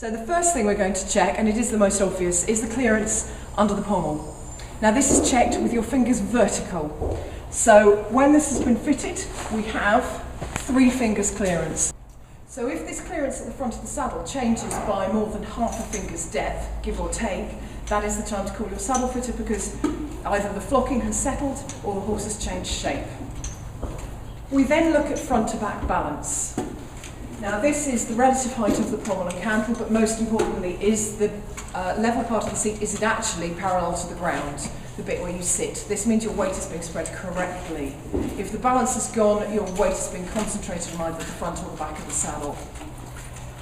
So the first thing we're going to check, and it is the most obvious, is the clearance under the pommel. Now this is checked with your fingers vertical. So when this has been fitted, we have 3 fingers clearance. So if this clearance at the front of the saddle changes by more than half a finger's depth, give or take, that is the time to call your saddle fitter, because either the flocking has settled or the horse has changed shape. We then look at front to back balance. Now this is the relative height of the pommel and cantle, but most importantly is the level part of the seat, is it actually parallel to the ground, the bit where you sit. This means your weight is being spread correctly. If the balance has gone, your weight has been concentrated on either the front or the back of the saddle.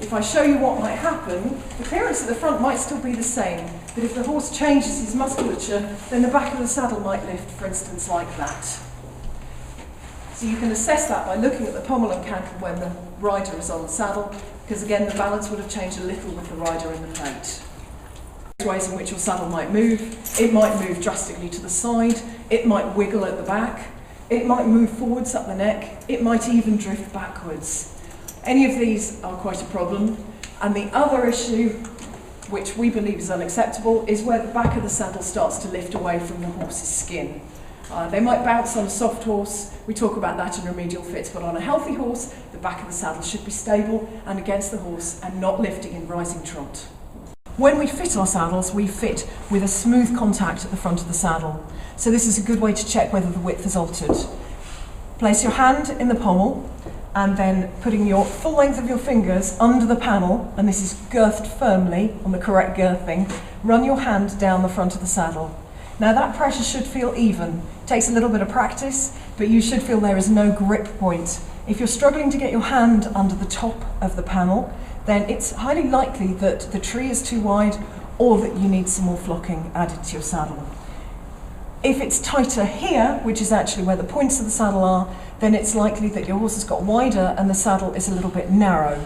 If I show you what might happen, the clearance at the front might still be the same, but if the horse changes his musculature, then the back of the saddle might lift, for instance, like that. So you can assess that by looking at the pommel and cantle when the rider is on the saddle, because again the balance would have changed a little with the rider in the plate. Ways in which your saddle might move. It might move drastically to the side, it might wiggle at the back, it might move forwards up the neck, it might even drift backwards. Any of these are quite a problem, and the other issue, which we believe is unacceptable, is where the back of the saddle starts to lift away from the horse's skin. They might bounce on a soft horse, we talk about that in remedial fits, but on a healthy horse, the back of the saddle should be stable and against the horse and not lifting in rising trot. When we fit our saddles, we fit with a smooth contact at the front of the saddle. So this is a good way to check whether the width is altered. Place your hand in the pommel and then putting your full length of your fingers under the panel, and this is girthed firmly on the correct girthing, run your hand down the front of the saddle. Now that pressure should feel even. It takes a little bit of practice, but you should feel there is no grip point. If you're struggling to get your hand under the top of the panel, then it's highly likely that the tree is too wide or that you need some more flocking added to your saddle. If it's tighter here, which is actually where the points of the saddle are, then it's likely that your horse has got wider and the saddle is a little bit narrow.